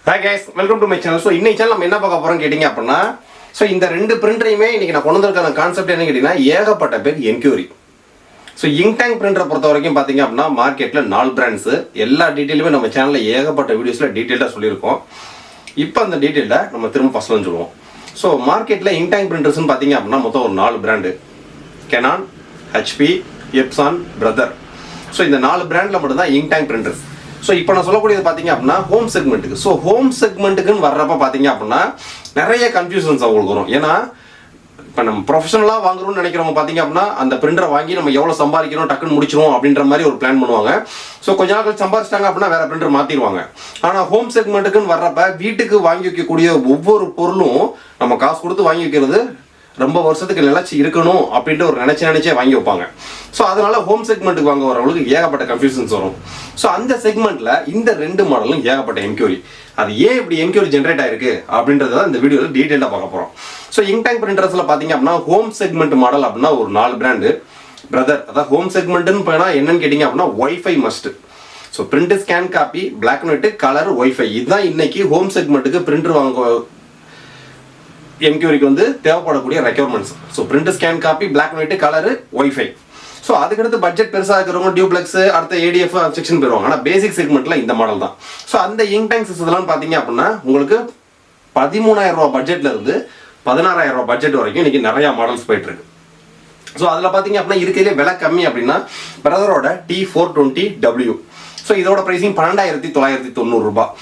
Hi guys, welcome to my channel. So இன்னைக்கு channel நம்ம என்ன பார்க்க போறோம் கேட்டிங்க அப்படினா இந்த ரெண்டு பிரிண்டரையுமே இன்னைக்கு நான் கொண்டு வந்திருக்கிற கான்செப்ட் என்ன கேட்டினா ஏகப்பட்ட பேர் என்குயரி. இங்க் டேங்க் பிரிண்டரை பொறுத்த வரைக்கும் பாத்தீங்க அப்படினா மார்க்கெட்ல 4 பிராண்ட்ஸ் எல்லா டீடைலுமே நம்ம சேனல்ல ஏகப்பட்ட வீடியோஸ்ல டீடைலா சொல்லியிருக்கோம். இப்போ அந்த டீடைல நம்ம திரும்ப ஃபர்ஸ்ட்ல சொல்லுவோம். மார்க்கெட்ல இங்க் டேங்க் பிரிண்டர்ஸ்னு பாத்தீங்க அப்படினா மொத்தம் ஒரு 4 brand. Canon, HP, Epson, Brother. இந்த 4 பிராண்ட்ல மட்டும் தான் இங்க் டேங்க் பிரிண்டர்ஸ். இப்போ நான் சொல்லக்கூடியது பாத்தீங்க அப்படின்னா ஹோம் செக்மெண்ட்டுக்கு. ஹோம் செக்மெண்ட்டுக்குன்னு வர்றப்ப பாத்தீங்க அப்படின்னா நிறைய கன்ஃபியூஷன்ஸ் அவங்களுக்கு வரும். ஏன்னா இப்போ நம்ம ப்ரொஃபஷனலாக வாங்குறோம்னு நினைக்கிறவங்க பாத்தீங்க அப்படின்னா அந்த பிரிண்டரை வாங்கி நம்ம எவ்வளோ சம்பாதிக்கணும் டக்குன்னு முடிச்சிடும் அப்படின்ற மாதிரி ஒரு பிளான் பண்ணுவாங்க. கொஞ்ச நாட்கள் சம்பாதிச்சிட்டாங்க அப்படின்னா வேற பிரிண்டர் மாத்திடுவாங்க. ஆனால் ஹோம் செக்மெண்ட்டுக்குன்னு வர்றப்ப வீட்டுக்கு வாங்கி வைக்கக்கூடிய ஒவ்வொரு பொருளும் நம்ம காசு கொடுத்து வாங்கி வைக்கிறது ரொம்ப வருஷத்துக்கு நிலைச்சி இருக்கணும் அப்படின்ட்டு ஒரு நினைச்சே வாங்கி வைப்பாங்க. அதனால ஹோம் செக்மெண்ட்டுக்கு வாங்க வரவங்களுக்கு ஏகப்பட்ட கன்ஃபியூஷன்ஸ் வரும். அந்த செக்மெண்ட்ல இந்த ரெண்டு மாடலும் ஏகப்பட்ட என்கொயரி. அது ஏன் இப்படி என்கொயரி ஜென்ரேட் ஆயிருக்கு அப்படின்றத இந்த வீடியோவில் டீடைலா பார்க்க போறோம். இங்க் டேங்க் பிரிண்டர்ஸ்ல பாத்தீங்க அப்படின்னா ஹோம் செக்மெண்ட் மாடல் அப்படின்னா ஒரு 4 பிராண்டு. பிரதர் அதாவது ஹோம் செக்மெண்ட்னு போனா என்னன்னு கேட்டீங்க அப்படின்னா WiFi must. Print scan copy black and white colour WiFi இதுதான் இன்னைக்கு ஹோம் செக்மெண்ட்டுக்கு பிரிண்டர் வாங்க என்கொயரிக்கு வந்து தேவைப்படக்கூடிய requirements. Print scan copy black and white colour WiFi. அதுக்கடுத்து பட்ஜெட் பெருசாக இருக்கிறவங்க டியூப்ளெக்ஸ் அடுத்த ஏடிஎஃப் செக்ஷன் போயிருவாங்க. ஆனால் பேசிக் செக்மெண்ட்ல இந்த மாடல் தான். அந்த இங்க் டேங்க் சிஸ்டம்லாம் பார்த்தீங்க அப்படின்னா உங்களுக்கு 13,000 ரூபாய் பட்ஜெட்ல இருந்து 16,000 ரூபாய் பட்ஜெட் வரைக்கும் இன்னைக்கு நிறைய மாடல்ஸ் போயிட்டு இருக்கு. அதில் பார்த்தீங்க அப்படின்னா இருக்கிறதுலே விலை கம்மி அப்படின்னா பிரதரோட T426W. இதோட பிரைசிங் 12,990 ரூபாய்.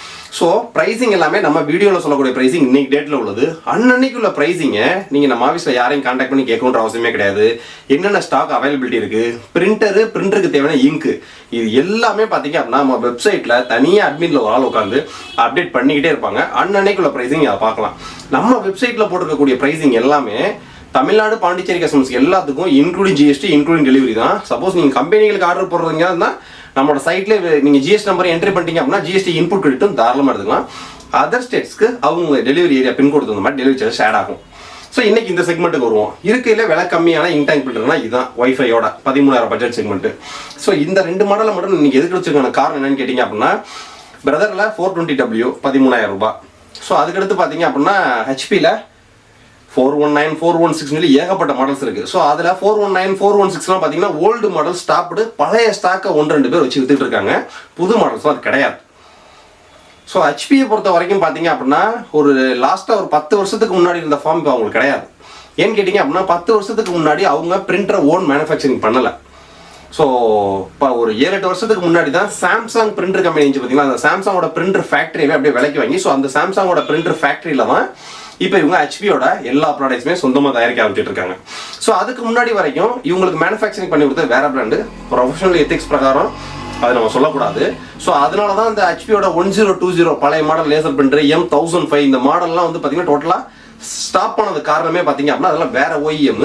பிரைசிங் எல்லாமே நம்ம வீடியோவில் சொல்லக்கூடிய பிரைசிங் இன்னைக்கு டேட்ல உள்ளது. அன்னன்னைக்கு உள்ள பிரைசிங்கை நீங்க நம்ம ஆஃபீஸில் யாரையும் கான்டாக்ட் பண்ணி கேட்கணுன்ற அவசியமே கிடையாது. என்னென்ன ஸ்டாக் அவைலபிலிட்டி இருக்கு, பிரிண்டருக்கு தேவையான இங்க், இது எல்லாமே பார்த்தீங்க அப்படின்னா நம்ம வெப்சைட்ல தனியாக அட்மின்ல ஒரு ஆள் உட்காந்து அப்டேட் பண்ணிக்கிட்டே இருப்பாங்க. அன்னன்னைக்கு உள்ள பிரைசிங் அதை பார்க்கலாம். நம்ம வெப்சைட்ல போட்டிருக்கக்கூடிய பிரைசிங் எல்லாமே தமிழ்நாடு பாண்டிச்சேரி கஸ்டமர்ஸ் எல்லாத்துக்கும் இன்க்ளூடிங் ஜிஎஸ்டி இன்க்ளூடிங் டெலிவரி தான். சப்போஸ் நீங்க கம்பெனிகளுக்கு ஆர்டர் போடுறதுங்க தான் நம்மளோட சைட்ல நீங்க ஜிஎஸ்டி நம்பர் என்ட்ரி பண்ணிட்டீங்க அப்படின்னா ஜிஎஸ்டி இன்புட் கிரெடிட்டும் தாராளமாக எடுத்துக்கலாம். அதர் ஸ்டேட்ஸ்க்கு அவங்க டெலிவரி ஏரியா பின்கோடு தகுந்த மாதிரி டெலிவரி சார்ஜ் ஆட் ஆகும். இன்னைக்கு இந்த செக்மெண்ட்டுக்கு வருவோம். இருக்கையில விலை கம்மியான இங்க் டேங்க் பிரிண்டர்னா இதுதான் வைஃபையோட 13,000 பட்ஜெட் செக்மெண்ட். இந்த ரெண்டு மாடலை மட்டும் நீங்க எதுக்கு வச்சிருக்கான காரணம் என்னன்னு கேட்டீங்க அப்படின்னா பிரதர்ல 420W 13,000 ரூபாய். அதுக்கடுத்து பாத்தீங்க அப்படின்னா ஹெச்பில 419 416 ஏகப்பட்ட மாடல்ஸ் இருக்கு. அதுல 419 416 பாத்தீங்கன்னா ஓல்டு மாடல் ஸ்டாப்டு பழைய ஸ்டாக்கை 1-2 பேர் வச்சு வித்துட்டு இருக்காங்க. புது மாடல்ஸ் அது கிடையாது. ஹெச்பியை பொறுத்த வரைக்கும் பாத்தீங்க அப்படின்னா ஒரு லாஸ்டா ஒரு 10 வருஷத்துக்கு முன்னாடி இருந்த ஃபார்ம் இப்போ அவங்களுக்கு கிடையாது. ஏன்னு கேட்டீங்க அப்படின்னா 10 வருஷத்துக்கு முன்னாடி அவங்க பிரிண்டரை ஓன் மேனுஃபேக்சரிங் பண்ணல. இப்போ ஒரு 7-8 வருஷத்துக்கு முன்னாடி தான் சாம்சங் பிரிண்டர் கம்பெனி பார்த்தீங்கன்னா அந்த சாம்சங்கோட பிரிண்டர் ஃபேக்டரியை அப்படியே விலைக்கு வாங்கி அந்த சாம்சங்கோட பிரிண்டர் ஃபேக்டரியில தான் இப்போ இவங்க ஹெச்பியோட எல்லா ப்ராடக்ட்ஸுமே சொந்தமாக தயாரிக்க ஆரம்பிச்சிட்டு இருக்காங்க. அதுக்கு முன்னாடி வரைக்கும் இவங்களுக்கு மேனுஃபேக்சரிங் பண்ணி கொடுத்த வேற பிராண்டு ப்ரொஃபஷனல் எத்திக்ஸ் பிரகாரம் அதை நம்ம சொல்லக்கூடாது. அதனால தான் இந்த ஹெச்பியோட 1020 பழைய மாடல் லேசர் பிரிண்டர் M1005 இந்த மாடல்லாம் வந்து பார்த்தீங்கன்னா டோட்டலாக ஸ்டாப் பண்ணது காரணமே பார்த்தீங்க அப்படின்னா அதெல்லாம் வேற OEM.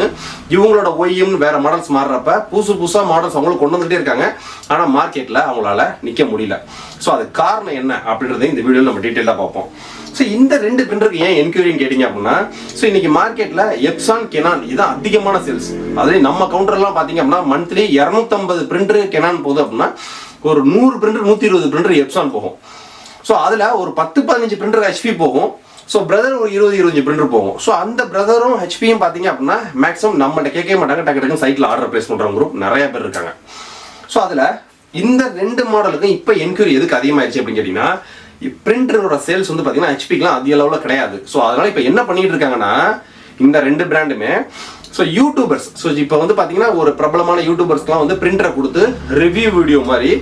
இவங்களோட OEM வேற மாடல்ஸ் மாறுறப்ப புதுசா மாடல்ஸ் அவங்களுக்கு கொண்டு வந்துட்டே இருக்காங்க. ஆனால் மார்க்கெட்டில் அவங்களால நிற்க முடியல. அது காரணம் என்ன அப்படின்றத இந்த வீடியோவில் நம்ம டீட்டெயிலாக பார்ப்போம். இந்த ரெண்டு பிரிண்டருக்கு ஏன் என்கொயரின்னு கேட்டீங்க அப்படின்னா இன்னைக்கு மார்க்கெட்ல எப்சான் கெனான் இதான் அதிகமான சேல்ஸ். அதே நம்ம கவுண்டர்லாம் பாத்தீங்க அப்படின்னா மந்த்லி 250 பிரிண்டர் கெனான் போகுது அப்படின்னா ஒரு 100 பிரிண்டர் 120 பிரிண்டர் எப்சான் போகும். அதுல ஒரு 10-15 பிரிண்டர் ஹெச்பி போகும். பிரதர் ஒரு 20-25 பிரிண்டர் போகும். அந்த பிரதரும் ஹெச்பியும் பாத்தீங்க அப்படின்னா மேக்ஸிமம் நம்மகிட்ட கேட்க மாட்டாங்க. டக்கு சைட்ல ஆர்டர் பிளேஸ் பண்ற குரூப் நிறைய பேர் இருக்காங்க. அதுல இந்த ரெண்டு மாடலுக்கும் இப்ப என்கொயரி எதுக்கு அதிகமாயிருச்சு அப்படின்னு கேட்டீங்கன்னா பிரிண்டரோட சேல்ஸ் வந்து பாத்தீங்கன்னா ஹெச்பிக்குலாம் அதிக அளவுல கிடையாது. அதனால இப்ப என்ன பண்ணிட்டு இருக்காங்கன்னா இந்த ரெண்டு பிராண்டுமே யூடியூபர்ஸ் இப்ப வந்து பாத்தீங்கன்னா ஒரு பிரபலமான யூடியூபர்ஸ்க்குலாம் வந்து பிரிண்டரை கொடுத்து ரிவ்யூ வீடியோ மாதிரி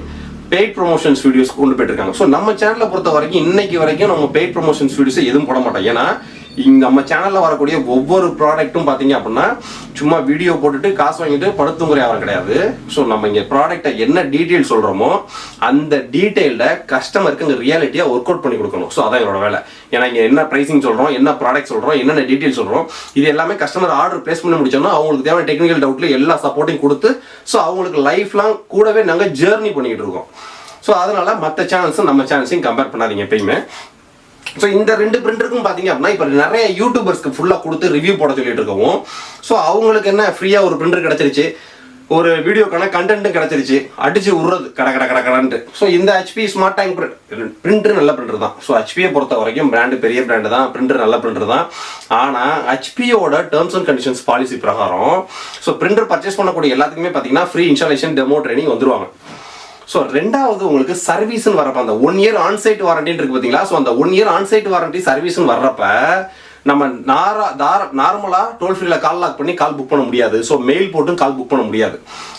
பெய்ட் ப்ரொமோஷன்ஸ் வீடியோஸ் கொண்டு போயிட்டு இருக்காங்க. நம்ம சேனலை பொறுத்த வரைக்கும் இன்னைக்கு வரைக்கும் நம்ம பெய்ட் ப்ரொமோஷன்ஸ் வீடியோஸ் எதுவும் போட மாட்டோம். ஏன்னா நம்ம சேனல்ல வரக்கூடிய ஒவ்வொரு ப்ராடக்ட்டும் பாத்தீங்க அப்படின்னா சும்மா வீடியோ போட்டுட்டு காசு வாங்கிட்டு படுத்துங்கிற யாரும் கிடையாது. நம்ம இங்க ப்ராடக்ட்டை என்ன டீடைல் சொல்றோமோ அந்த டீடைல்ட கஸ்டமருக்கு இங்க ரியாலிட்டியா ஒர்க் அவுட் பண்ணி கொடுக்கணும். அதான் எங்களோட வேலை. ஏன்னா இங்க என்ன பிரைசிங் சொல்றோம், என்ன ப்ராடக்ட் சொல்றோம், என்னென்ன டீடைல் சொல்றோம், இது எல்லாமே கஸ்டமர் ஆர்டர் பிளேஸ் பண்ணி முடிச்சோம்னா அவங்களுக்கு தேவையான டெக்னிக்கல் டவுட்ல எல்லா சப்போர்ட்டையும் கொடுத்து அவங்களுக்கு லைஃப் லாங் கூடவே நாங்க ஜேர்னி பண்ணிட்டு இருக்கோம். அதனால மற்ற சேனல்ஸும் நம்ம சேனல்ஸையும் கம்பேர் பண்ணாதீங்க எப்பயுமே. இந்த ரெண்டு பிரிண்டருக்கும் பாத்தீங்க அப்படின்னா இப்ப நிறைய யூடியூபர்ஸ்க்கு ஃபுல்லா கொடுத்து ரிவ்யூ போட சொல்லிட்டு இருக்கோம். அவங்களுக்கு என்ன ஃப்ரீயா ஒரு பிரிண்டர் கிடைச்சிருச்சு ஒரு வீடியோக்கான கண்டென்ட்டும் கிடைச்சிருச்சு, அடிச்சு விடுறது கடன்ட்டு. ஸோ இந்த ஹெச்பி ஸ்மார்ட் டேங்க் பிரிண்டர் நல்ல பிரிண்டர் தான். ஸோ ஹெச்பியை பொறுத்த வரைக்கும் பிராண்டு பெரிய பிராண்டு தான், பிரிண்டர் நல்ல பிரிண்டர் தான். ஆனால் ஹெச்பியோட டேர்ம்ஸ் அண்ட் கண்டிஷன்ஸ் பாலிசி பிரகாரம் ஸோ பிரிண்டர் பர்ச்சேஸ் பண்ணக்கூடிய எல்லாத்துக்குமே பார்த்தீங்கன்னா ஃப்ரீ இன்ஸ்டாலேஷன் டெமோ ட்ரைனிங் வந்துருவாங்க. ஸோ ரெண்டாவது உங்களுக்கு சர்வீஸ்ன்னு வரப்ப அந்த 1 இயர் ஆன்சைட் வாரண்டின்னு இருக்கு பார்த்தீங்களா. ஸோ அந்த 1 இயர் ஆன்சைட் வாரண்டி சர்வீஸ்ன்னு வர்றப்ப நம்ம நார்மலா டோல் ஃப்ரீல கால் லாக் பண்ணி கால் புக் பண்ண முடியாது. ஸோ மெயில் போட்டும் கால் புக் பண்ண முடியாது.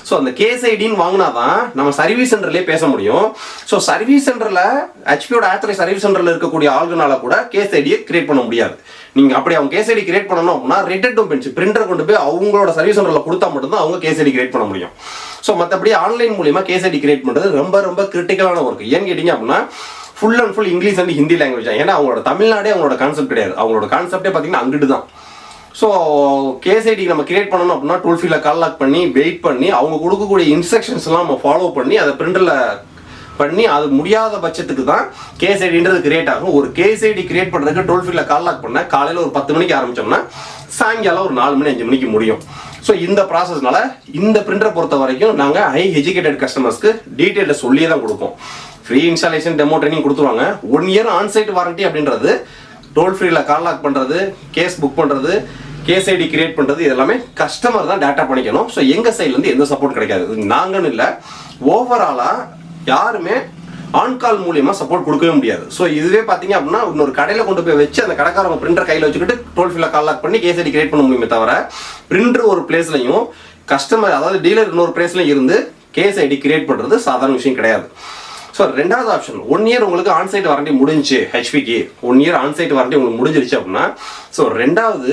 ஸோ அந்த கேஸ் ஐடின்னு வாங்கினாதான் நம்ம சர்வீஸ் சென்டர்லேயே பேச முடியும். ஸோ சர்வீஸ் சென்டரில் ஹெச்பியோட ஆத்தரைஸ் சர்வீஸ் சென்டரில் இருக்கக்கூடிய ஆளுங்கனால கூட கேஸ் ஐடியை கிரியேட் பண்ண முடியாது. நீங்க அப்படி அவங்க கேஸ் ஐடி கிரியேட் பண்ணணும் அப்படின்னா ரிட்டர்ன் பெஞ்ச் பிரிண்டர் கொண்டு போய் அவங்களோட சர்வீஸ் சென்டரில் கொடுத்தா மட்டும்தான் அவங்க கேஸ் ஐடி கிரியேட் பண்ண முடியும். ஸோ மற்றபடி ஆன்லைன் மூலியமா கேஸ் ஐடி கிரியேட் பண்ணுறது ரொம்ப கிரிட்டிக்கலான ஒர்க். ஏன்னு கேட்டீங்க அப்படின்னா full and full English and Hindi language. ஏன்னா அவங்களோட தமிழ்நாடே அவங்களோட கான்செப்ட் கிடையாது. அவங்களோட கான்செப்டே பார்த்தீங்கன்னா அங்கிட்டு தான். ஸோ கேஸ் ஐடி நம்ம கிரியேட் பண்ணணும் அப்படின்னா டோல் ஃப்ரீல கால் லாக் பண்ணி வெயிட் பண்ணி அவங்க கொடுக்கக்கூடிய இன்ஸ்ட்ரக்ஷன்ஸ்லாம் நம்ம ஃபாலோ பண்ணி அதை பிரிண்டரில் பண்ணி அது முடியாத பட்சத்துக்கு தான் கேஸ் ஐடின்றது கிரியேட் ஆகும். ஒரு கேஸ் ஐடி கிரியேட் பண்ணுறதுக்கு டோல் ஃப்ரீல கால் லாக் பண்ண காலையில் ஒரு 10 மணிக்கு ஆரம்பிச்சோம்னா சாயங்காலம் ஒரு 4 மணி 5 மணிக்கு முடியும். ஸோ இந்த ப்ராசஸ்னால இந்த பிரிண்டரை பொறுத்த வரைக்கும் நாங்கள் ஹை எஜுகேட்டட் கஸ்டமர்ஸ்க்கு டீட்டெயிலில் சொல்லியே தான் கொடுப்போம். ஃப்ரீ இன்ஸ்டாலேஷன் டெமோ ட்ரைனிங் கொடுத்துருவாங்க. 1 இயர் ஆன்சைட் வாரண்டி அப்படின்றது டோல் ஃப்ரீல கால் லாக் பண்ணுறது, கேஸ் புக் பண்ணுறது, கேஸ் ஐடி கிரியேட் பண்ணுறது, இது எல்லாமே கஸ்டமர் தான் டேட்டா பண்ணிக்கணும். ஸோ எங்கள் சைட்லேருந்து எந்த சப்போர்ட் கிடைக்காது. நாங்கன்னு இல்லை, ஓவராலாக யாருமே ஆன்கால் மூலியமா சப்போர்ட் கொடுக்கவே முடியாது. ஸோ இதுவே பார்த்தீங்க அப்படின்னா இன்னொரு கடையில் கொண்டு போய் வச்சு அந்த கடைக்காரங்க பிரிண்டர் கையில் வச்சுக்கிட்டு டோல் ஃப்ரீல கால் லாக் பண்ணி கேஸ் ஐடி கிரியேட் பண்ண முடியுமே தவிர பிரிண்டர் ஒரு பிளேஸ்லையும் கஸ்டமர் அதாவது டீலர் இன்னொரு பிளேஸ்லையும் இருந்து கேஸ் ஐடி கிரியேட் பண்ணுறது சாதாரண விஷயம் கிடையாது. ஸோ ரெண்டாவது ஆப்ஷன் 1 இயர் உங்களுக்கு ஆன்சைட் வாரண்டி முடிஞ்சு ஹெச்பிக்கு 1 இயர் ஆன்சைட் வாரண்டி உங்களுக்கு முடிஞ்சிருச்சு அப்படின்னா ஸோ ரெண்டாவது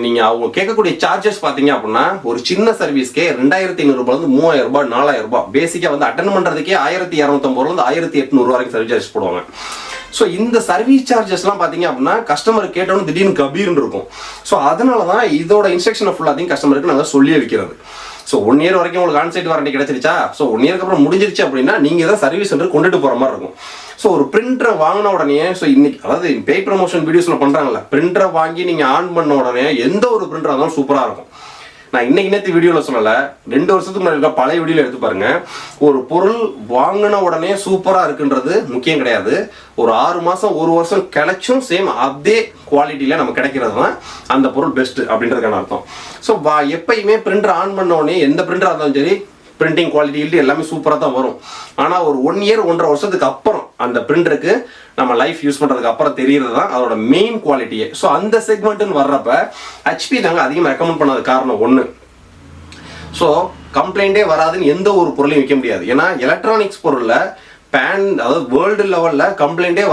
நீங்கள் அவங்க கேட்கக்கூடிய சார்ஜஸ் பார்த்தீங்க அப்படின்னா ஒரு சின்ன சர்வீஸ்க்கே 2500 ரூபாயிலிருந்து 3000 ரூபாய் 4000 ரூபாய் பேசிக்காக வந்து அட்டன் பண்ணுறதுக்கே 1250 1800 வரைக்கும் சர்வீஸ் சார்ஜஸ் போடுவாங்க. ஸோ இந்த சர்வீஸ் சார்ஜஸ்லாம் பார்த்தீங்க அப்படின்னா கஸ்டமர் கேட்டோன்னு திடீர்னு கபீர்னு இருக்கும். ஸோ அதனால தான் இதோட இன்ஸ்ட்ரக்ஷனை ஃபுல்லாத்தையும் கஸ்டமருக்கு நாங்கள் சொல்லியே வைக்கிறது. ஸோ 1 இயர் வரைக்கும் உங்களுக்கு ஆன்சைட் வாரண்டி கிடைச்சிருச்சா, ஸோ 1 இயருக்கு அப்புறம் முடிஞ்சிருச்சு அப்படின்னா நீங்கள் தான் சர்வீஸ் சென்டர் கொண்டுட்டு போகிற மாதிரி இருக்கும். ஸோ ஒரு பிரிண்டரை வாங்கின உடனே ஸோ இன்னைக்கு அதாவது பெய்ட் ப்ரமோஷன் வீடியோஸில் பண்ணுறாங்கல்ல, பிரிண்டரை வாங்கி நீங்கள் ஆன் பண்ண உடனே எந்த ஒரு பிரிண்டராக இருந்தாலும் சூப்பராக இருக்கும். நான் இன்னைக்கு நேற்று வீடியோவில் சொல்லலை, 2 வருஷத்துக்கு முன்னாடி இருக்க பழைய வீடியோவில் எடுத்து பாருங்க. ஒரு பொருள் வாங்கின உடனே சூப்பராக இருக்குன்றது முக்கியம் கிடையாது. ஒரு 6 மாதம் 1 வருஷம் கிடைச்சும் சேம் அதே குவாலிட்டியில் நம்ம கிடைக்கிறது தான் அந்த பொருள் பெஸ்ட் அப்படின்றதுக்கான அர்த்தம். ஸோ எப்பயுமே பிரிண்டர் ஆன் பண்ண உடனே எந்த பிரிண்டராக இருந்தாலும் சரி பிரிண்டிங் குவாலிட்டி எல்லாமே சூப்பராக தான் வரும். ஆனால் ஒரு 1 இயர் 1.5 வருஷத்துக்கு அப்புறம் அந்த பிரிண்டருக்கு நம்ம லைஃப் யூஸ் பண்ணுறதுக்கு அப்புறம் தெரியறது தான் அதோட மெயின் குவாலிட்டியே. ஸோ அந்த செக்மெண்ட்னு வர்றப்ப ஹெச்பி நாங்கள் அதிகமாக ரெக்கமெண்ட் பண்ணது காரணம் 1. ஸோ கம்ப்ளைண்டே வராதுன்னு எந்த ஒரு பொருளையும் விற்க முடியாது. ஏன்னா எலக்ட்ரானிக்ஸ் பொருளில் அதாவது வேர்ல்டு லெவலில் கம்ப்ளைண்டே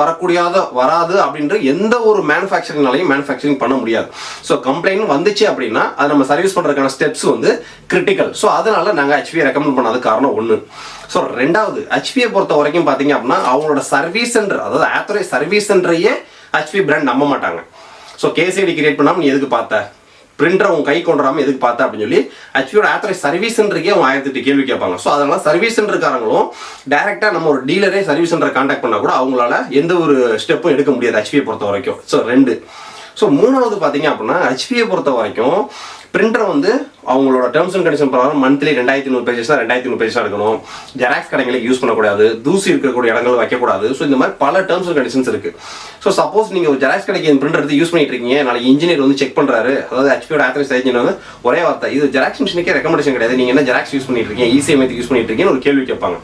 வராது அப்படின்ற எந்த ஒரு மேனுஃபேக்சரிங் பண்ண முடியாது. ஸோ கம்ப்ளைண்ட் வந்துச்சு அப்படின்னா அது நம்ம சர்வீஸ் பண்ணுறதுக்கான ஸ்டெப்ஸ் வந்து கிரிட்டிக்கல். ஸோ அதனால நாங்கள் ஹெச்பியை ரெக்கமெண்ட் பண்ணது காரணம் 1. ஸோ ரெண்டாவது ஹெச்பியை பொறுத்த வரைக்கும் பார்த்தீங்க அப்படின்னா அவங்களோட சர்வீஸ் சென்டர் அதாவது ஆத்தரைஸ் சர்வீஸ் சென்டரையே ஹெச்பி பிராண்ட் நம்ப மாட்டாங்க. ஸோ கேஸ்ஐடி கிரியேட் பண்ணாமல் நீ எதுக்கு பார்த்த, பிரிண்டரை உங்க கை கொண்டாம எதுக்கு பார்த்தா அப்படின்னு சொல்லி ஹெச்பியோட ஆத்தரைஸ் சர்வீஸ் சென்டருக்கே அவங்க 1008 கேள்வி கேட்பாங்க. ஸோ அதனால சர்வீஸ் சென்டருக்காரங்களும் டேரக்டா நம்ம ஒரு டீலரே சர்வீஸ் சென்டரை கான்டாக்ட் பண்ணா கூட அவங்களால எந்த ஒரு ஸ்டெப்பும் எடுக்க முடியாது ஹெச்பியை பொறுத்த வரைக்கும். ஸோ 2. ஸோ 3வது பார்த்தீங்க அப்படின்னா ஹெச்பியை பொறுத்த வரைக்கும் பிரிண்டரை வந்து அவங்களோட டேர்ம்ஸ் அண்ட் கண்டிஷன் பிரகாரம் மந்த்லி 2500 பேஜஸ் 2500 பேஜஸ் இருக்கணும். ஜெராக்ஸ் கடைங்களுக்கு யூஸ் பண்ணக்கூடாது, தூசி இருக்கக்கூடிய இடங்கள் வைக்கக்கூடாது. ஸோ இந்த மாதிரி பல டேர்ம்ஸ் அண்ட் கண்டிஷன்ஸ் இருக்கு. ஸோ சப்போஸ் நீங்க ஒரு ஜெராக்ஸ் கடைக்கு பிரிண்டர் எடுத்து யூஸ் பண்ணிட்டு இருக்கீங்க, நாளைக்கு இன்ஜினியர் வந்து செக் பண்றாரு, அதாவது ஹெச்பியோட ஆத்தரைஸ் இன்ஜினியர் வந்து ஒரே வார்த்தை இது ஜெராக்ஸ் மிஷினுக்கே ரெக்கமெண்டேஷன் கிடையாது, நீங்க என்ன ஜெராக்ஸ் யூஸ் பண்ணிட்டு இருக்கீங்க, இசிஎம்ஐ யூஸ் பண்ணிட்டு இருக்கீங்கன்னு ஒரு கேள்வி கேட்பாங்க.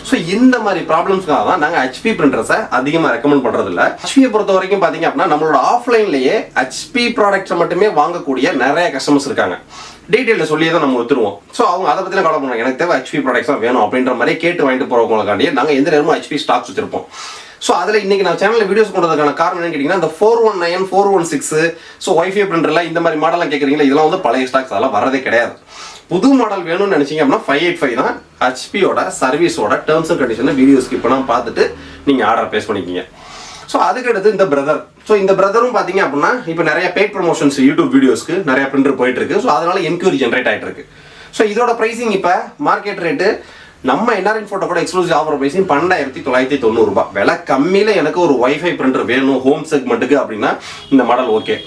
ஸோ இந்த மாதிரி ப்ராப்ளம்ஸ்க்காக தான் நாங்கள் ஹெச்பி பிரிண்டர்ஸை அதிகமாக ரெக்கமெண்ட் பண்றது இல்லை. ஹெச்பியை பொறுத்த வரைக்கும் பார்த்தீங்க அப்படின்னா நம்மளோட ஆஃப்லைன்லேயே ஹெச்பி ப்ராடக்ட்ஸை மட்டுமே வாங்கக்கூடிய நிறைய கஸ்டமர்ஸ் இருக்காங்க. டீட்டெயிலில் சொல்லியே தான் நம்ம ஒத்துருவோம். ஸோ அவங்க அதை பற்றின கவலை பண்ணுவாங்க, எனக்கு தேவை ஹெச்பி ப்ராடக்ட்ஸ் தான் வேணும் அப்படின்ற மாதிரி கேட்டு வாங்கிட்டு போகிறவங்களுக்காண்டியே நாங்கள் எந்த நேரமும் ஹெச்பி ஸ்டாக்ஸ் வச்சிருப்போம். ஸோ அதில் இன்னைக்கு நான் சேனலில் வீடியோஸ் கொண்டதுக்கான காரணம் என்னன்னு கேட்டிங்கன்னா இந்த 419 416 ஸோ ஒய்ஃபை பிரிண்டரில் இந்த மாதிரி மாடலாம் கேட்குறீங்களா, இதெல்லாம் வந்து பழைய ஸ்டாக்ஸ் அதெல்லாம் வரதே கிடையாது. புது மாடல் வேணும்னு நினச்சிங்க அப்படின்னா 585 தான் ஹெச்பியோட சர்வீஸோட டேர்ம்ஸ் அண்ட் கண்டிஷனை வீடியோஸ்க்கு இப்போ நான் பார்த்துட்டு நீங்கள் ஆர்டர் ப்ளேஸ் பண்ணிக்கிங்க. ஸோ அதுக்கடுத்து இந்த பிரதர். ஸோ இந்த பிரதரும் பார்த்தீங்க அப்படின்னா இப்போ நிறைய பெய்ட் ப்ரமோஷன்ஸ் யூடியூப் வீடியோஸ்க்கு நிறைய பிரிண்டர் போயிட்டு இருக்கு. ஸோ அதனால என்கொயரி ஜென்ரேட் ஆகிட்டு இருக்கு. ஸோ இதோட ப்ரைசிங் இப்போ மார்க்கெட் ரேட்டு நம்ம என்ஆர்என் ஃபோட்டோ கூட எக்ஸ்க்ளூசிவ் ஆஃபர் ப்ரைசிங் 12990 ரூபாய். விலை கம்மியில் எனக்கு ஒரு வைஃபை பிரிண்டர் வேணும் ஹோம் செக்மெண்ட்டுக்கு அப்படின்னா இந்த மாடல் ஓகே.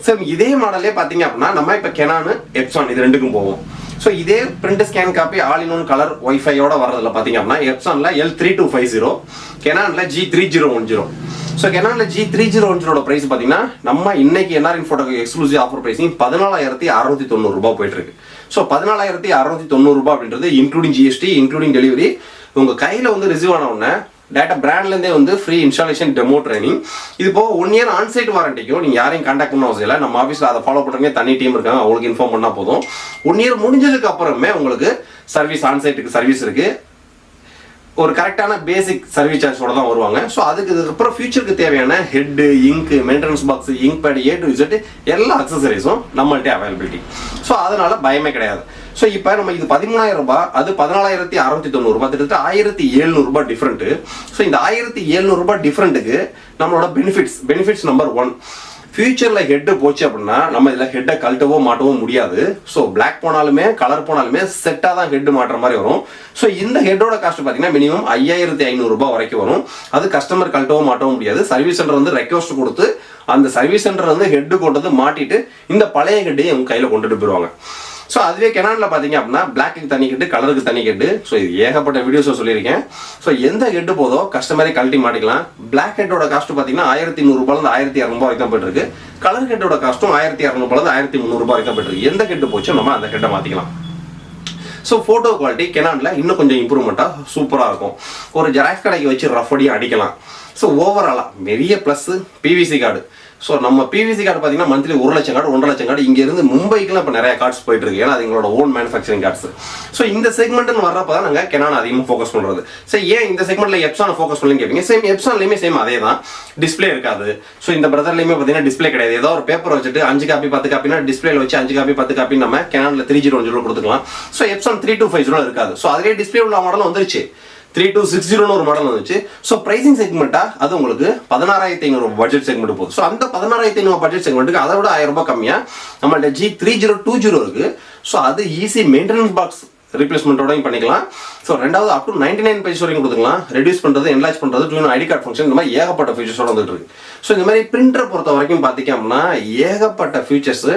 ஸோ இதே மாடலே பார்த்தீங்க அப்படின்னா நம்ம இப்போ கெனானு எப்சான் இது ரெண்டுக்கும் போவோம். ஸோ இதே print scan copy all in one colour ஒய்ஃபையோட வரதுல பார்த்தீங்க அப்படின்னா எப்சானில் L3250, கெனானில் G3010. So கெனானில் G3010 price பார்த்தீங்கன்னா நம்ம இன்னைக்கு என்ஆர்இன் ஃபோட்டோக்கு எக்ஸ்க்ளூசிவ் ஆஃபர் ப்ரைஸிங் 14,690 ரூபாய் போயிட்டு இருக்கு. ஸோ 14,690 ரூபாய் அப்படின்றது இன்க்ளூடிங் ஜிஎஸ்டி, இன்க்ளூடிங் டெலிவரி. உங்கள் கையில் வந்து ரிசீவ் ஆன உடனே டேட்டா பிராண்ட்லேருந்தே வந்து ஃப்ரீ இன்ஸ்டாலேஷன் டெமோ ட்ரைனிங். இது போக 1 இயர் ஆன்சைட் வாரண்டிக்கும் நீங்கள் யாரையும் கான்டாக்ட் பண்ண அவசியம் இல்லை. நம்ம ஆஃபீஸில் அதை ஃபாலோ பண்ணுறவங்க தனி டீம் இருக்காங்க, அவங்களுக்கு இன்ஃபார்ம் பண்ணால் போதும். 1 இயர் முடிஞ்சதுக்கு அப்புறமே உங்களுக்கு சர்வீஸ் ஆன்சைட்டுக்கு சர்வீஸ் இருக்குது. ஒரு கரெக்டான பேசிக் சர்வீஸ் சார்ஜோட தான் வருவாங்க. ஸோ அதுக்கப்புறம் ஃபியூச்சருக்கு தேவையான head, ink, maintenance box, ink pad, A to Z எல்லா அக்சசரிஸும் நம்மள்கிட்ட அவைலபிலிட்டி. ஸோ அதனால பயமே கிடையாது. ஸோ இப்போ நம்ம இது 13,000 ரூபாய், அது 14,690 ரூபாய், கிட்டத்தட்ட 1,700 ரூபாய் டிஃப்ரெண்ட். ஸோ இந்த 1,700 ரூபாய் டிஃப்ரெண்ட்டுக்கு நம்மளோட பெனிஃபிட்ஸ் நம்பர் 1, ஃபியூச்சரில் ஹெட்டு போச்சு அப்படின்னா நம்ம இதில் ஹெட்டை கழட்டவோ மாட்டவோ முடியாது. ஸோ பிளாக் போனாலுமே கலர் போனாலுமே செட்டாக தான் ஹெட்டு மாட்டுற மாதிரி வரும். ஸோ இந்த ஹெட்டோட காஸ்ட் பார்த்தீங்கன்னா மினிமம் 5,500 ரூபாய் வரைக்கும் வரும். அது கஸ்டமர் கழட்டவோ மாட்டவும் முடியாது. சர்வீஸ் சென்டர் வந்து ரெக்வஸ்ட் கொடுத்து அந்த சர்வீஸ் சென்டர் வந்து ஹெட்டு கொண்டு வந்து மாட்டிட்டு இந்த பழைய ஹெட்டையும் அவங்க கையில் கொண்டுட்டு போயிடுவாங்க. ஸோ அதுவே கெனானில் பார்த்தீங்க அப்படின்னா பிளாக்கு தனி ஹெட்டு, கலருக்கு தனி ஹெட்டு. ஸோ இது ஏகப்பட்ட வீடியோஸை சொல்லியிருக்கேன். ஸோ எந்த ஹெட்டு போதோ கஸ்டமரே கழட்டி மாட்டிக்கலாம். பிளாக் ஹெட்டோட காஸ்ட் பார்த்தீங்கன்னா 1,100 ரூபாயிலிருந்து 1,200 ரூபாய் வரைக்கும் போயிட்டு இருக்கு. கலர் ஹெட்டோட காஸ்ட்டும் 1,200 ரூபாயிலிருந்து 1,300 ரூபாய் வரைக்கும் போயிட்டு இருக்கு. எந்த ஹெட்டு போச்சோ நம்ம அந்த ஹெட்டை மாற்றிக்கலாம். ஸோ ஃபோட்டோ குவாலிட்டி கெனானில் இன்னும் கொஞ்சம் இம்ப்ரூவ்மெண்ட்டாக சூப்பராக இருக்கும். ஒரு ஜெராக்ஸ் கடைக்கு வச்சு ரஃப் அடியாக அடிக்கலாம். ஸோ ஓவராலாக பெரிய ப்ளஸ் பிவிசி கார்டு. ஸோ நம்ம பிவிசி கார்டு பார்த்தீங்கன்னா மந்த்லி 1 லட்சம் கார்டு, 1.5 லட்சம் கார்டு இங்கேருந்து மும்பைக்குலாம் இப்போ நிறைய கார்ட்ஸ் போயிட்டு இருக்கு. ஏன்னா அது எங்களோட ஓன் மேனுஃபேக்சரிங் கார்ட்ஸ். ஸோ இந்த செக்மெண்ட்னு வர்றப்ப தான் நாங்கள் கெனான் அதிகமாக ஃபோக்கஸ் பண்ணுறது. ஸோ ஏன் இந்த செக்மெண்ட்டில் எப்சானை ஃபோக்கஸ் பண்ணி கேட்பீங்க. எப்சான்லையுமே அதே தான், டிஸ்பிளே இருக்காது. ஸோ இந்த பிரதர்லையுமே பார்த்தீங்கன்னா டிஸ்பிளே கிடையாது. ஏதோ ஒரு பேப்பர் வச்சுட்டு 5 காப்பி 10 காப்பினா டிஸ்பிளேல வச்சு 5 காப்பி 10 காப்பி நம்ம கெனானில் 3010 கொடுத்துக்கலாம். ஸோ எப்சான் 3250 இருக்காது. ஸோ அதிலே டிஸ்பிளே உள்ள மாடல் வந்துருச்சு. 3260 ஒரு மாடல் வந்துச்சு. ஸோ பிரைசிங் செக்மெண்ட்டா அது உங்களுக்கு 16,500 பட்ஜெட் செக்மெண்ட் போகுது. ஸோ அந்த 16,500 பட்ஜெட் செக்மெண்ட்டுக்கு அதை விட 1000 ரூபாய் கம்மியாக நம்மள்ட்ட G3020 இருக்கு. ஸோ அது ஈஸி மெயின்டெனன்ஸ் பாக்ஸ் ரீப்ளேஸ்மெண்ட்டோடையும் பண்ணிக்கலாம். ஸோ ரெண்டாவது அப் டு 99 பைசா வரைக்கும் கொடுத்துக்கலாம். ரெடியூஸ் பண்ணுறது, என்லார்ஜ் பண்ணுறது, டூ ஐடி கார்டு ஃபங்க்ஷன், இந்த மாதிரி ஏகப்பட்ட ஃபீச்சர்ஸோட வந்துட்டு இருக்கு. ஸோ இந்த மாதிரி பிரிண்டரை பொறுத்த வரைக்கும் பார்த்தீங்க அப்படின்னா ஏகப்பட்ட ஃபீச்சர்ஸ்,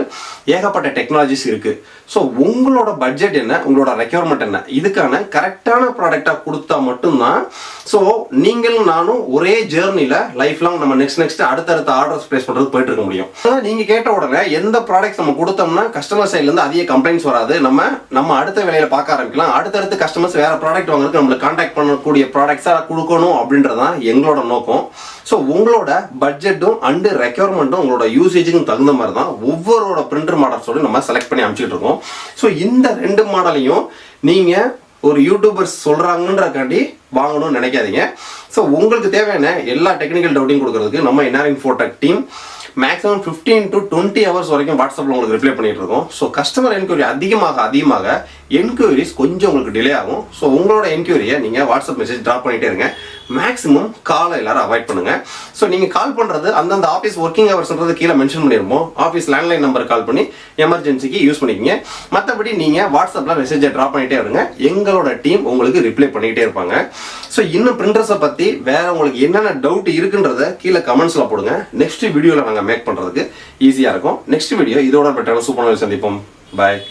ஏகப்பட்ட டெக்னாலஜிஸ் இருக்கு. ஸோ உங்களோட பட்ஜெட் என்ன, உங்களோட ரெக்யர்மெண்ட் என்ன, இதுக்கான கரெக்டான ப்ராடக்டாக கொடுத்தா மட்டும்தான் ஸோ நீங்களும் நானும் ஒரே ஜேர்னியில் லைஃப் லாங் நம்ம நெக்ஸ்ட் அடுத்தடுத்த ஆர்டர்ஸ் பிளேஸ் பண்ணுறது போயிட்டு இருக்க முடியும். நீங்கள் கேட்ட உடனே எந்த ப்ராடக்ட்ஸ் நம்ம கொடுத்தோம்னா கஸ்டமர் சைட்லேருந்து அதிக கம்ப்ளைண்ட்ஸ் வராது. நம்ம அடுத்த வேலையில் பார்க்க ஆரம்பிக்கலாம். அடுத்தடுத்து கஸ்டமர்ஸ் வேற ப்ராடக்ட் வாங்குறதுக்கு நம்மளுக்கு கான்டாக்ட் பண்ணக்கூடிய ப்ராடக்ட்ஸாக கொடுக்கணும் அப்படின்றதான் எங்களோட நோக்கம். ஸோ உங்களோட பட்ஜெட்டும் அண்டு ரெக்யர்மெண்ட்டும் உங்களோட யூசேஜுக்கும் தகுந்த மாதிரி தான் ஒவ்வொருவோட பிரிண்டர் மாடல்ஸோட நம்ம செலக்ட் பண்ணி அனுப்பிச்சிட்டு இருக்கோம். ஸோ இந்த 2 மாடலையும் நீங்கள் ஒரு யூடியூபர்ஸ் சொல்கிறாங்கன்றக்காண்டி வாங்கணும்னு நினைக்காதீங்க. ஸோ உங்களுக்கு தேவையான எல்லா டெக்னிக்கல் டவுட்டையும் கொடுக்கறதுக்கு நம்ம என்ஆர்இன் ஃபோட்டெக் டீம் மேக்ஸிமம் 15 to 20 ஹவர்ஸ் வரைக்கும் வாட்ஸ்அப்பில் உங்களுக்கு ரிப்ளை பண்ணிட்டு இருக்கோம். ஸோ கஸ்டமர் என்கொயரி அதிகமாக என்கொயரிஸ் கொஞ்சம் உங்களுக்கு டிலே ஆகும். ஸோ உங்களோட என்கொயரியை நீங்கள் வாட்ஸ்அப் மெசேஜ் ட்ராப் பண்ணிட்டே இருங்க. மேக்ஸிமம் காலை எல்லாரும் அவாய்ட் பண்ணுங்க. ஸோ நீங்கள் கால் பண்ணுறது அந்தந்த ஆஃபீஸ் ஒர்க்கிங் ஹவர்ஸ்ன்றது கீழே மென்ஷன் பண்ணியிருப்போம். ஆஃபீஸ் லேண்ட்லைன் நம்பர் கால் பண்ணி எமர்ஜென்சிக்கு யூஸ் பண்ணிக்கிங்க. மற்றபடி நீங்கள் வாட்ஸ்அப்பில் மெசேஜை ட்ராப் பண்ணிட்டே இருங்க. எங்களோட டீம் உங்களுக்கு ரிப்ளை பண்ணிக்கிட்டே இருப்பாங்க. ஸோ இன்னும் பிரிண்டர்ஸை பற்றி வேற உங்களுக்கு என்னென்ன டவுட் இருக்குன்றத கீழே கமெண்ட்ஸில் போடுங்க. நெக்ஸ்ட் வீடியோவில் நாங்கள் மேக் பண்ணுறதுக்கு ஈஸியாக இருக்கும். நெக்ஸ்ட் வீடியோ இதோட பெட்டரான சூப்பரான சந்திப்போம். பாய்.